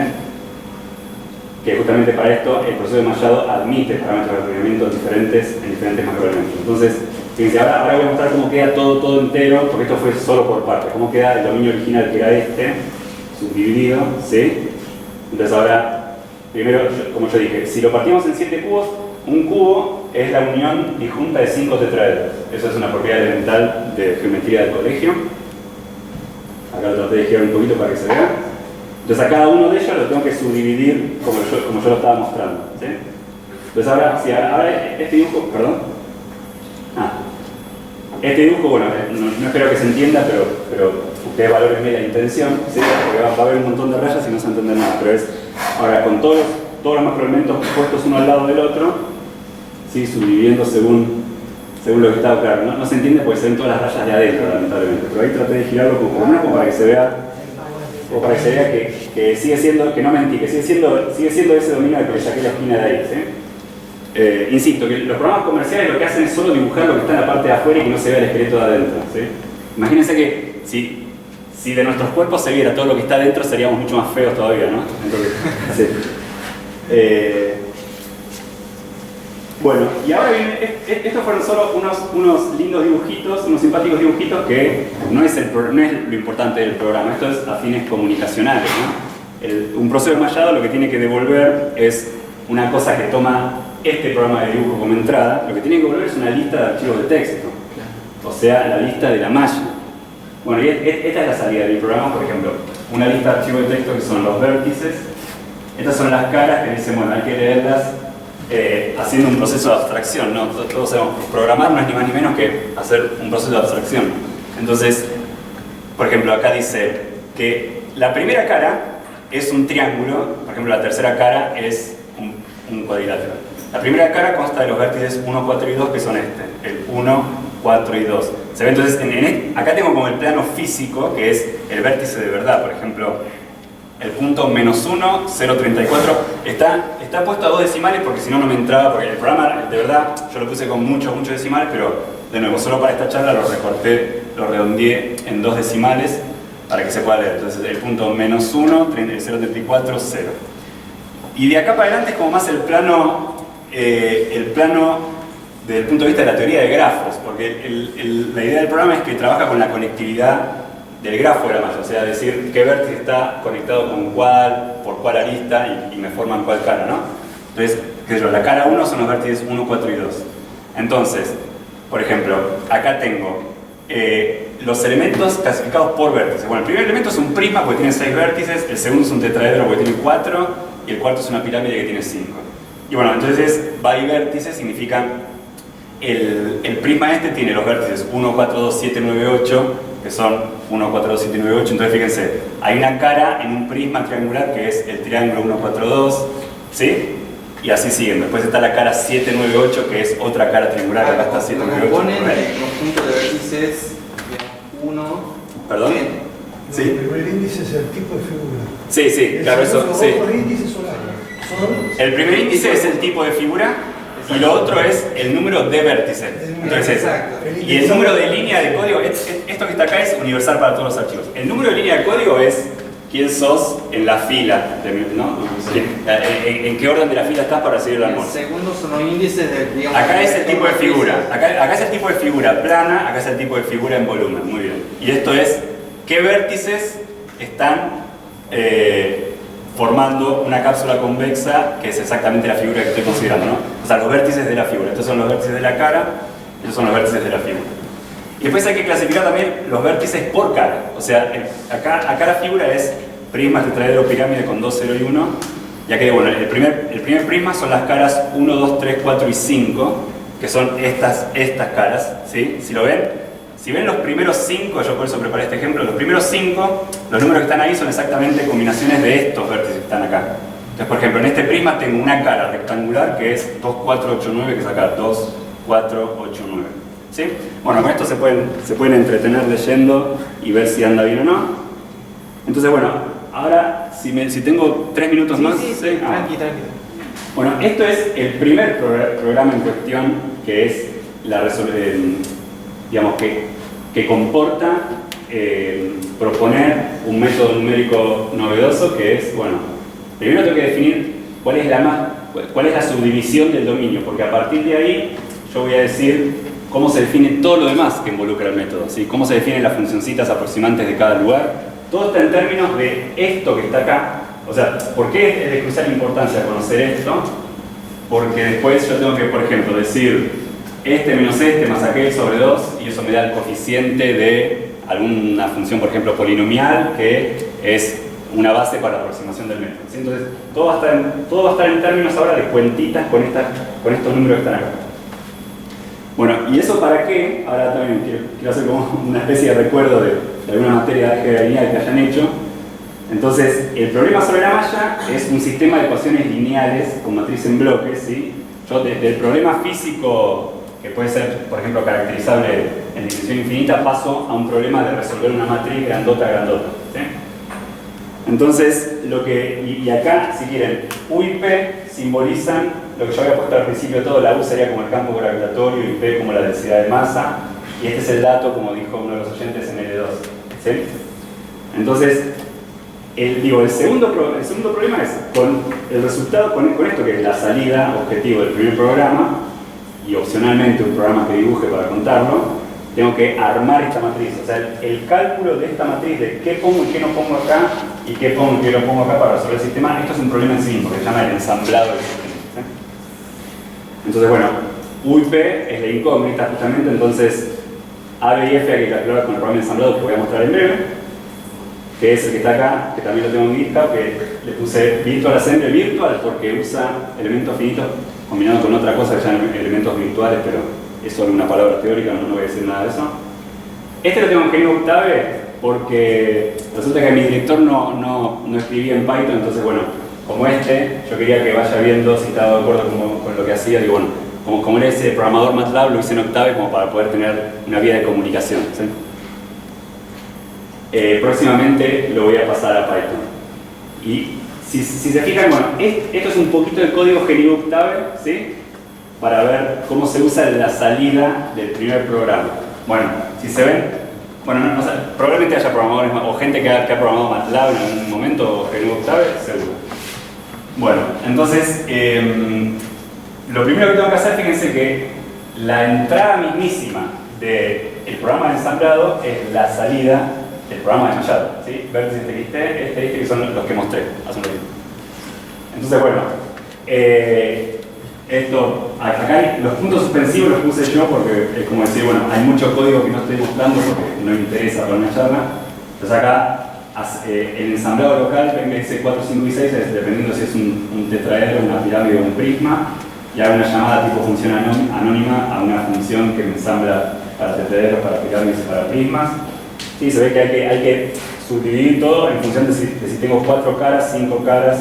que justamente para esto el proceso de mallado admite parámetros de refinamiento diferentes en diferentes macroelementos. Entonces, fíjense, ahora voy a mostrar cómo queda todo entero, porque esto fue solo por partes, cómo queda el dominio original que era este, subdividido, ¿sí? Entonces ahora, primero, como yo dije, si lo partimos en 7 cubos, un cubo es la unión disjunta de 5 tetraedros. Eso es una propiedad elemental de geometría del colegio. Acá lo traté de girar un poquito para que se vea. Entonces a cada uno de ellos lo tengo que subdividir como yo lo estaba mostrando, ¿sí? Entonces ahora, ahora este dibujo, perdón. Este dibujo, bueno, no espero que se entienda, pero ustedes valoren la intención, ¿sí? Porque va a haber un montón de rayas y no se va a entender nada. Pero es, ahora con todos los macroelementos puestos uno al lado del otro, ¿sí? Subdividiendo según lo que está claro. No se entiende porque se ven todas las rayas de adentro, lamentablemente. Pero ahí traté de girarlo como para que se vea, o para que se vea que sigue siendo, que no mentí, que sigue siendo ese dominio al que le saqué la esquina de ahí, ¿sí? Insisto, que los programas comerciales lo que hacen es solo dibujar lo que está en la parte de afuera y que no se vea el esqueleto de adentro, ¿sí? Imagínense que si de nuestros cuerpos se viera todo lo que está adentro, seríamos mucho más feos todavía, ¿no? Entonces, sí. Bueno, y ahora vienen, estos fueron solo unos lindos dibujitos, unos simpáticos dibujitos que no es lo importante del programa, esto es a fines comunicacionales, ¿no? Un proceso de mallado lo que tiene que devolver es una cosa que toma este programa de dibujo como entrada, lo que tiene que devolver es una lista de archivos de texto, o sea, la lista de la malla. Bueno, y esta es la salida del programa, por ejemplo, una lista de archivos de texto que son los vértices, estas son las caras que dicen, bueno, hay que leerlas haciendo un proceso de abstracción, ¿no? Todos sabemos, programar no es ni más ni menos que hacer un proceso de abstracción. Entonces, por ejemplo, acá dice que la primera cara es un triángulo, por ejemplo, la tercera cara es un cuadrilátero. La primera cara consta de los vértices 1, 4 y 2, que son el 1, 4 y 2. ¿Se ve? Entonces, acá tengo como el plano físico, que es el vértice de verdad, por ejemplo, el punto menos 1, 0,34, está puesto a 2 decimales porque si no, no me entraba, porque el programa, de verdad, yo lo puse con muchos decimales, pero de nuevo, solo para esta charla lo recorté, lo redondeé en 2 decimales para que se pueda leer. Entonces, el punto menos 1, 0,34, 0. Y de acá para adelante es como más el plano desde el punto de vista de la teoría de grafos, porque la idea del programa es que trabaja con la conectividad del grafo de la malla, o sea, decir qué vértice está conectado con cuál, por cuál arista y me forman cuál cara, ¿no? Entonces, qué sé yo, la cara 1 son los vértices 1, 4 y 2. Entonces, por ejemplo, acá tengo los elementos clasificados por vértices. Bueno, el primer elemento es un prisma porque tiene 6 vértices, el segundo es un tetraedro porque tiene 4 y el cuarto es una pirámide que tiene 5. Y bueno, entonces bivértice significa el prisma este tiene los vértices 1, 4, 2, 7, 9, 8, que son 1, 4, 2, 7, 9, 8. Entonces fíjense, hay una cara en un prisma triangular que es el triángulo 1, 4, 2, ¿sí? Y así siguen. Después está la cara 7, 9, 8, que es otra cara triangular, acá está 7, 9, 8. Ponen el conjunto de vértices 1. ¿Perdón? Sí. El primer índice es el tipo de figura. Sí, claro, eso, sí. Los índices son El primer índice es el tipo de figura y lo otro es el número de vértices. Entonces, y el número de línea de código, esto que está acá es universal para todos los archivos. El número de línea de código es quién sos en la fila, ¿no? En qué orden de la fila estás para recibir el almuerzo. El segundo son los índices del, digamos, acá es el tipo de figura, acá es el tipo de figura plana, acá es el tipo de figura en volumen, muy bien. Y esto es qué vértices están formando una cápsula convexa, que es exactamente la figura que estoy considerando, ¿no? O sea, los vértices de la figura. Estos son los vértices de la cara, estos son los vértices de la figura. Y después hay que clasificar también los vértices por cara. O sea, acá la figura es prisma, tetraedro, pirámide con 2, 0 y 1. Ya que, bueno, el primer prisma son las caras 1, 2, 3, 4 y 5, que son estas caras, ¿sí? Si lo ven, si ven los primeros 5, yo por eso preparé este ejemplo, los primeros 5, los números que están ahí son exactamente combinaciones de estos vértices que están acá. Entonces, por ejemplo, en este prisma tengo una cara rectangular que es 2, 4, 8, 9, que es acá, 2, 4, 8, 9. ¿Sí? Bueno, con esto se pueden entretener leyendo y ver si anda bien o no. Entonces, bueno, ahora, si tengo 3 minutos más... Sí, tranqui. Bueno, esto es el primer programa en cuestión, que es la resolución, digamos, que comporta proponer un método numérico novedoso que es, bueno, primero tengo que definir cuál es la subdivisión del dominio, porque a partir de ahí yo voy a decir cómo se define todo lo demás que involucra el método, ¿sí? Cómo se definen las funcioncitas aproximantes de cada lugar. Todo está en términos de esto que está acá. O sea, ¿por qué es de crucial importancia conocer esto? Porque después yo tengo que, por ejemplo, decir este menos este más aquel sobre 2, y eso me da el coeficiente de alguna función, por ejemplo, polinomial, que es una base para la aproximación del método, ¿sí? Entonces, todo va a estar en términos ahora de cuentitas con estos números que están acá. Bueno, ¿y eso para qué? Ahora también quiero hacer como una especie de recuerdo de alguna materia de álgebra lineal que hayan hecho. Entonces, el problema sobre la malla es un sistema de ecuaciones lineales con matriz en bloques, ¿sí? Yo del problema físico, que puede ser, por ejemplo, caracterizable en dimensión infinita, paso a un problema de resolver una matriz grandota, ¿sí? Entonces, y acá, si quieren, U y P simbolizan lo que yo había puesto al principio de todo. La U sería como el campo gravitatorio y P como la densidad de masa, y este es el dato, como dijo uno de los oyentes, en L2, ¿sí? Entonces, el segundo problema es con el resultado, con esto que es la salida objetivo del primer programa, y opcionalmente un programa que dibuje para contarlo, tengo que armar esta matriz. O sea, el cálculo de esta matriz de qué pongo y qué no pongo acá, y qué pongo y qué no pongo acá para resolver el sistema, esto es un problema en sí, porque se llama el ensamblado del sistema, ¿sí? Entonces, bueno, U y P es la incógnita justamente, entonces A, B y F hay que calcular con el programa ensamblado que voy a mostrar en breve, que es el que está acá, que también lo tengo en GitHub, que le puse Virtual Assembly virtual porque usa elementos finitos combinados con otra cosa que se llaman elementos virtuales, pero es solo una palabra teórica, no voy a decir nada de eso. Este lo tengo en GNU Octave porque resulta que mi director no escribía en Python, entonces bueno, como yo quería que vaya viendo si estaba de acuerdo con lo que hacía, digo, bueno, como era ese programador MATLAB, lo hice en Octave como para poder tener una vía de comunicación, ¿sí? Próximamente lo voy a pasar a Python. Y si se fijan, bueno, esto es un poquito de código GNU Octave, ¿sí? Para ver cómo se usa la salida del primer programa. Bueno, si se ven, bueno, probablemente haya programadores o gente que ha programado MATLAB en algún momento, o GNU Octave, seguro. Bueno, entonces, lo primero que tengo que hacer, fíjense que la entrada mismísima del programa de ensamblado es la salida del programa de Mayado, ¿sí? Vértices TXT, que son los que mostré hace un ratito. Entonces, bueno, acá los puntos suspensivos los puse yo porque es como decir, bueno, hay mucho código que no estoy mostrando porque no me interesa para una charla. Entonces acá, el ensamblado local, ven que dice 4, 5 y 6, dependiendo si es un tetraedro, una pirámide o un prisma, y hago una llamada tipo función anónima a una función que me ensambla para tetraedros, para pirámides y para prismas. Sí, se ve que hay que subdividir todo en función de si tengo 4 caras, 5 caras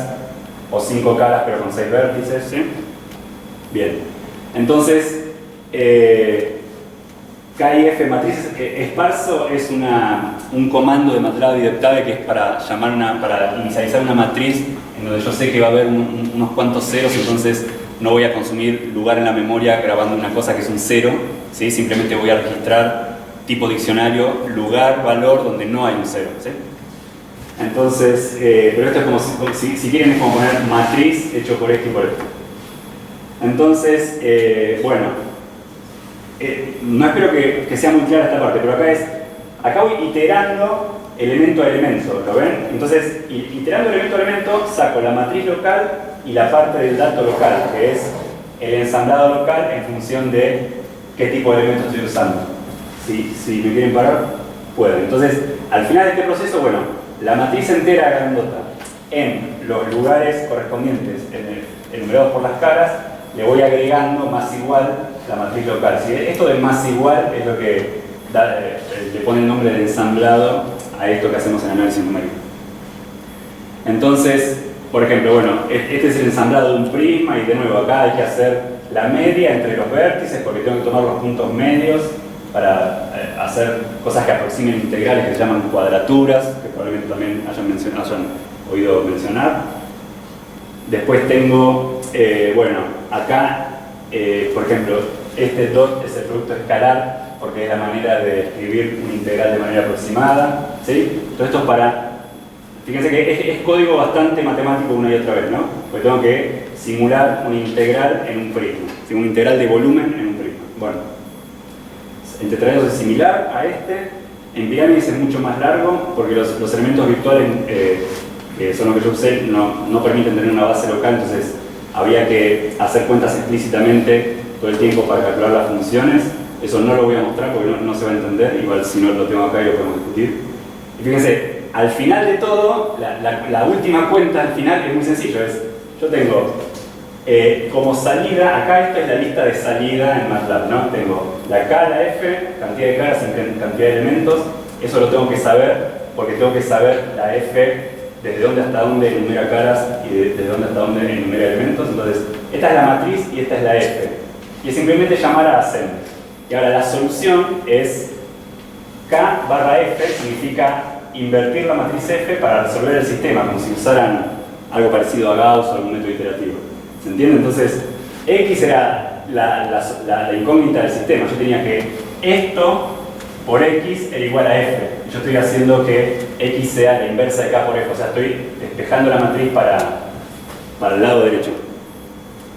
o 5 caras pero con 6 vértices, ¿sí? Bien, entonces KIF matrices, esparso es un comando de MATLAB y de Octave que es para inicializar una matriz en donde yo sé que va a haber unos cuantos ceros, entonces no voy a consumir lugar en la memoria grabando una cosa que es un 0, ¿sí? Simplemente voy a registrar tipo diccionario, lugar, valor, donde no hay un 0, ¿sí? Entonces, pero esto es como, si quieren, es como poner matriz hecho por esto y por esto. Entonces, bueno, no espero que sea muy clara esta parte, pero acá voy iterando elemento a elemento, ¿lo ven? Entonces, iterando elemento a elemento, saco la matriz local y la parte del dato local, que es el ensamblado local en función de qué tipo de elementos estoy usando. Si me quieren parar, pueden. Entonces, al final de este proceso, bueno, la matriz entera grandota en los lugares correspondientes, enumerados por las caras, le voy agregando más igual la matriz local. ¿Sí? Esto de más igual es lo que le pone el nombre de ensamblado a esto que hacemos en análisis numérico. Entonces, por ejemplo, bueno, este es el ensamblado de un prisma y de nuevo acá hay que hacer la media entre los vértices porque tengo que tomar los puntos medios para hacer cosas que aproximen integrales que se llaman cuadraturas, que probablemente también hayan oído mencionar. Después tengo, bueno, acá, por ejemplo, este dot es el producto escalar porque es la manera de escribir un integral de manera aproximada, ¿sí? Todo esto es para... Fíjense que es código bastante matemático una y otra vez, ¿no? Porque tengo que simular un integral en un prisma, ¿sí? Un integral de volumen en un prisma. Bueno, en tetraedros es similar a este, en pirámides es mucho más largo porque los elementos virtuales que son los que yo usé no permiten tener una base local, entonces había que hacer cuentas explícitamente todo el tiempo para calcular las funciones. Eso no lo voy a mostrar porque no se va a entender, igual si no lo tengo acá y lo podemos discutir. Y fíjense, al final de todo, la última cuenta al final es muy sencillo, yo tengo como salida, acá esto es la lista de salida en MATLAB, ¿no? Tengo la K, la F, cantidad de caras en cantidad de elementos, eso lo tengo que saber porque tengo que saber la F desde dónde hasta dónde enumera caras y desde dónde hasta dónde enumera elementos. Entonces, esta es la matriz y esta es la F. Y es simplemente llamar a ascend. Y ahora la solución es K barra F, significa invertir la matriz F para resolver el sistema, como si usaran algo parecido a Gauss o algún método iterativo. ¿Se entiende? Entonces, X era la incógnita del sistema. Yo tenía que esto por X era igual a F. Yo estoy haciendo que X sea la inversa de K por F. O sea, estoy despejando la matriz para el lado derecho.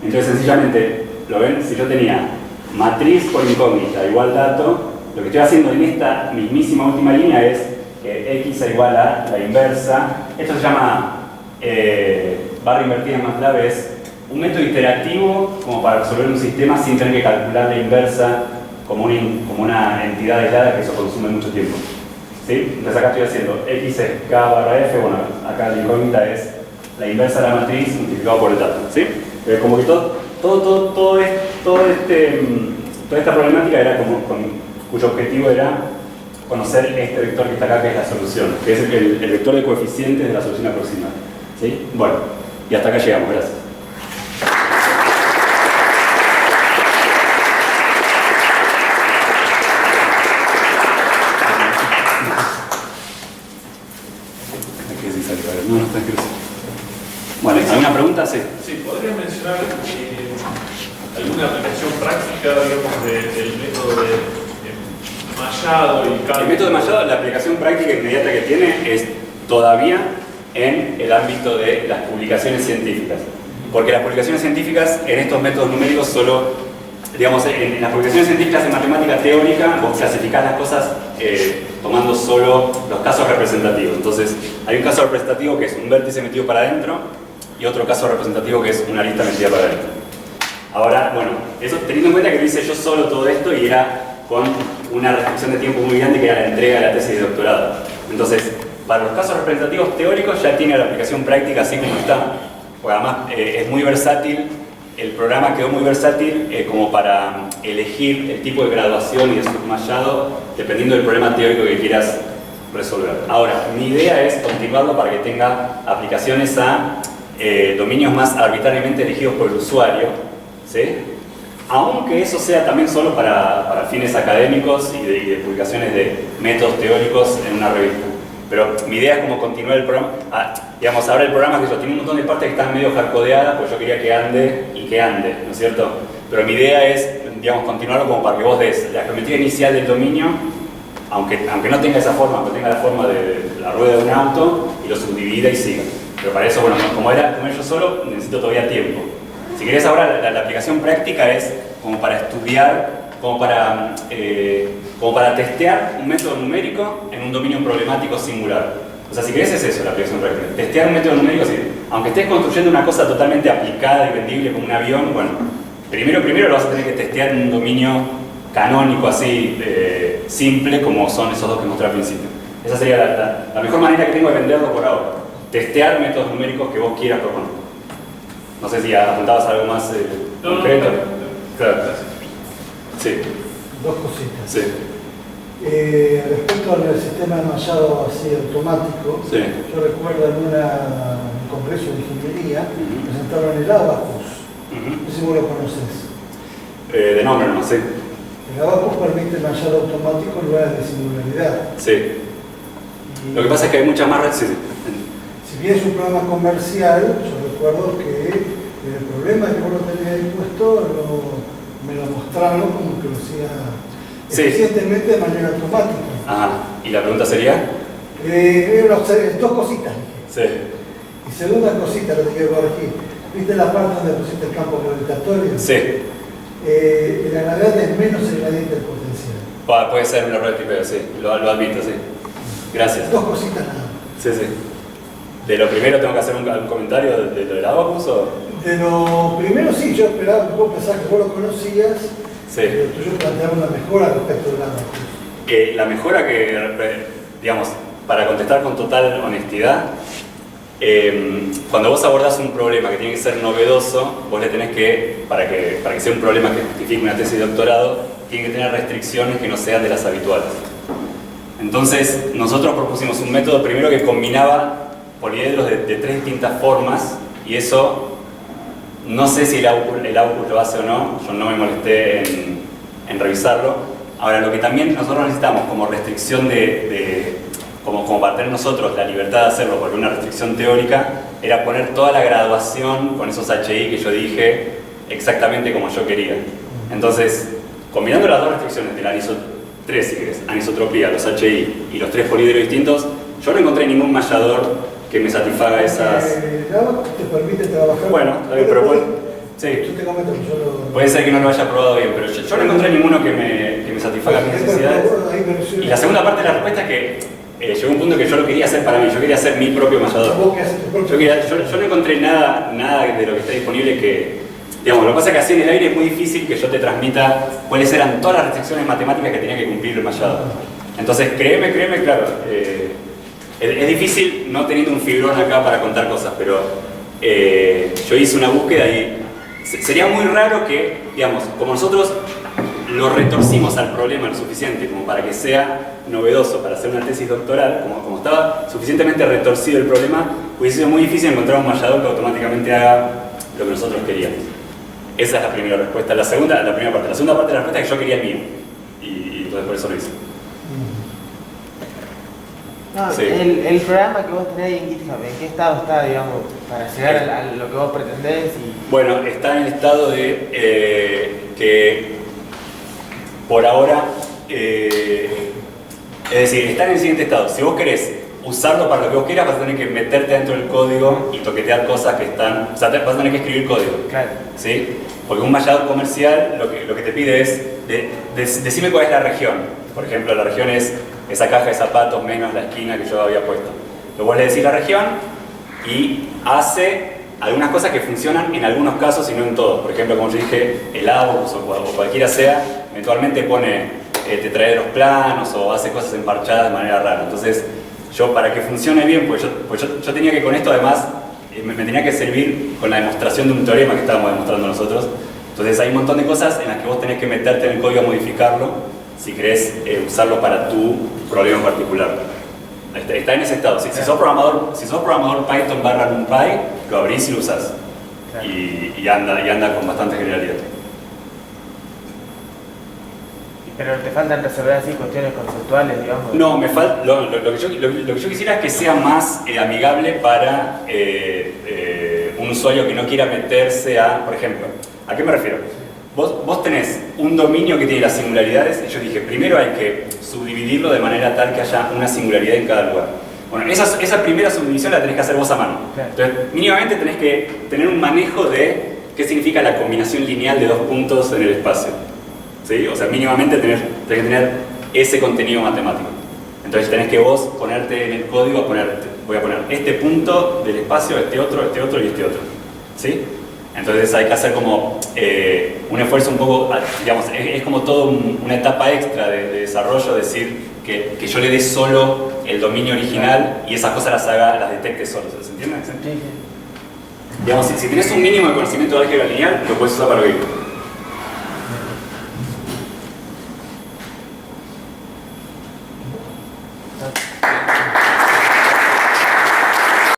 Entonces, sencillamente, ¿lo ven? Si yo tenía matriz por incógnita igual dato, lo que estoy haciendo en esta mismísima última línea es que X es igual a la inversa. Esto se llama barra invertida en MATLAB, es un método iterativo como para resolver un sistema sin tener que calcular la inversa como una entidad aislada, que eso consume mucho tiempo. ¿Sí? Entonces acá estoy haciendo X es K barra F, bueno, acá la incógnita es la inversa de la matriz multiplicado por el dato. ¿Sí? Como que toda esta problemática era cuyo objetivo era conocer este vector que está acá, que es la solución, que es el vector de coeficientes de la solución aproximada. ¿Sí? Bueno, y hasta acá llegamos, gracias. Bueno, ¿alguna pregunta? Sí. Sí, ¿podría mencionar alguna aplicación práctica, digamos, del método de mallado y cálculo? El método de mallado, la aplicación práctica inmediata que tiene es todavía en el ámbito de las publicaciones científicas. Porque las publicaciones científicas en estos métodos numéricos solo, digamos, en las publicaciones científicas de matemática teórica, vos clasificás las cosas tomando solo los casos representativos. Entonces, hay un caso representativo que es un vértice metido para adentro y otro caso representativo que es una lista metida para adentro. Ahora, bueno, eso teniendo en cuenta que lo hice yo solo todo esto y era con una restricción de tiempo muy grande que era la entrega de la tesis de doctorado. Entonces, para los casos representativos teóricos ya tiene la aplicación práctica así como está. Porque además es muy versátil, el programa quedó muy versátil como para elegir el tipo de graduación y de submallado dependiendo del problema teórico que quieras resolver. Ahora, mi idea es continuarlo para que tenga aplicaciones a dominios más arbitrariamente elegidos por el usuario, ¿sí? Aunque eso sea también solo para fines académicos y de publicaciones de métodos teóricos en una revista. Pero mi idea es como continuar el programa. Digamos, ahora el programa que yo tiene un montón de partes que están medio hardcodeadas, pues yo quería que ande y que ande, ¿no es cierto? Pero mi idea es, digamos, continuarlo como para que vos des la geometría inicial del dominio, aunque no tenga esa forma, aunque tenga la forma de la rueda de un auto, y lo subdivida y siga. Pero para eso, bueno, como yo solo, necesito todavía tiempo. Si querés ahora, la aplicación práctica es como para estudiar, como para testear un método numérico en un dominio problemático singular. O sea, si querés es eso la aplicación práctica. Testear un método numérico, sí. Aunque estés construyendo una cosa totalmente aplicada y vendible como un avión, bueno, primero lo vas a tener que testear en un dominio canónico así, simple, como son esos dos que mostré al principio. Esa sería la mejor manera que tengo de venderlo por ahora. Testear métodos numéricos que vos quieras proponer. No sé si apuntabas algo más concreto. Claro. Sí. Dos cositas. Sí. Respecto al sistema de mallado así automático, sí. Yo recuerdo en un congreso de ingeniería presentaron el Abacus. No sé si vos lo conoces. De nombre no sé. El Abacus permite mallado automático en lugares de singularidad. Sí. Lo que pasa es que hay muchas más redes. Sí. Si bien es un programa comercial, yo recuerdo que el problema que vos lo tenías ahí puesto me lo mostraron como que lo hacía. Sí. eficientemente de manera automática. Ajá. ¿Y la pregunta sería? Dos cositas. Sí. Y segunda cosita, lo que quiero corregir. ¿Viste la parte donde pusiste el campo gravitatorio? Sí. El gradiente es menos el gradiente del potencial. Puede ser un error de tipeo, sí. Lo admito, sí. Gracias. Dos cositas nada más. Sí, sí. ¿De lo primero tengo que hacer algún comentario de lo del abacus o...? De lo primero sí, yo esperaba que vos pensás que vos lo conocías, Sí. pero yo planteaba una mejora respecto del abacus. La mejora que, digamos, para contestar con total honestidad, cuando vos abordás un problema que tiene que ser novedoso, vos le tenés que, para que sea un problema que justifique una tesis de doctorado, tiene que tener restricciones que no sean de las habituales. Entonces, nosotros propusimos un método primero que combinaba poliedros de tres distintas formas, y eso, no sé si el AUCUS lo hace o no, yo no me molesté en revisarlo. Ahora, lo que también nosotros necesitamos como restricción como para tener nosotros la libertad de hacerlo por una restricción teórica, era poner toda la graduación con esos HI que yo dije exactamente como yo quería. Entonces, combinando las dos restricciones de la anisotropía, los HI y los tres poliedros distintos, yo no encontré ningún mallador que me satisfaga esas... El abacus te permite trabajar... Bueno, pero sí. Yo te comento que yo lo... Puede ser que no lo haya probado bien, pero yo no encontré ninguno que me satisfaga mis necesidades. Y la segunda parte de la respuesta es que llegó un punto que yo lo quería hacer para mí, yo quería hacer mi propio mallador. Yo no encontré nada de lo que está disponible que... Digamos, lo que pasa es que así en el aire es muy difícil que yo te transmita cuáles eran todas las restricciones matemáticas que tenía que cumplir el mallado. Entonces, créeme, claro, es difícil no teniendo un fibrón acá para contar cosas, pero yo hice una búsqueda y sería muy raro que, digamos, como nosotros lo retorcimos al problema lo suficiente como para que sea novedoso para hacer una tesis doctoral, como estaba suficientemente retorcido el problema, hubiese sido muy difícil encontrar un mallador que automáticamente haga lo que nosotros queríamos. Esa es la primera respuesta. La segunda parte de la respuesta es que yo quería el mío, y entonces por eso lo hice. No, Sí. el programa que vos tenés ahí en GitHub, ¿en qué estado está, digamos, para llegar a lo que vos pretendés? Bueno, está en el estado de que por ahora, es decir, está en el siguiente estado. Si vos querés usarlo para lo que vos quieras, vas a tener que meterte dentro del código y toquetear cosas que están... O sea, vas a tener que escribir código. Claro. ¿Sí? Porque un mallador comercial lo que te pide es decime cuál es la región. Por ejemplo, la región es esa caja de zapatos menos la esquina que yo había puesto. Luego vos le decís la región y hace algunas cosas que funcionan en algunos casos y no en todos. Por ejemplo, como yo dije, el AUCUS o cualquiera sea, eventualmente pone tetraedros planos o hace cosas emparchadas de manera rara. Entonces, yo para que funcione bien, pues yo tenía que con esto además, me tenía que servir con la demostración de un teorema que estábamos demostrando nosotros. Entonces hay un montón de cosas en las que vos tenés que meterte en el código a modificarlo si querés usarlo para tu problema en particular. Está en ese estado. Si sos programador Python /NumPy, lo abrís y lo usás. Claro. Y anda con bastante generalidad. Pero te faltan resolver así cuestiones conceptuales, digamos. No, me falta. Lo que yo quisiera es que sea más amigable para un usuario que no quiera meterse a, por ejemplo, ¿a qué me refiero? Vos tenés un dominio que tiene las singularidades, y yo dije, primero hay que subdividirlo de manera tal que haya una singularidad en cada lugar. Bueno, esa primera subdivisión la tenés que hacer vos a mano. Claro. Entonces, mínimamente tenés que tener un manejo de qué significa la combinación lineal de dos puntos en el espacio. ¿Sí? O sea, mínimamente tenés que tener ese contenido matemático. Entonces tenés que vos ponerte en el código, voy a poner este punto del espacio, este otro y este otro. ¿Sí? Entonces hay que hacer como un esfuerzo un poco, digamos, es como toda una etapa extra de desarrollo, decir que yo le dé solo el dominio original y esas cosas las detecte solo, ¿se entiende? Sí, sí. Digamos, si tenés un mínimo de conocimiento de álgebra lineal, lo puedes usar para lo que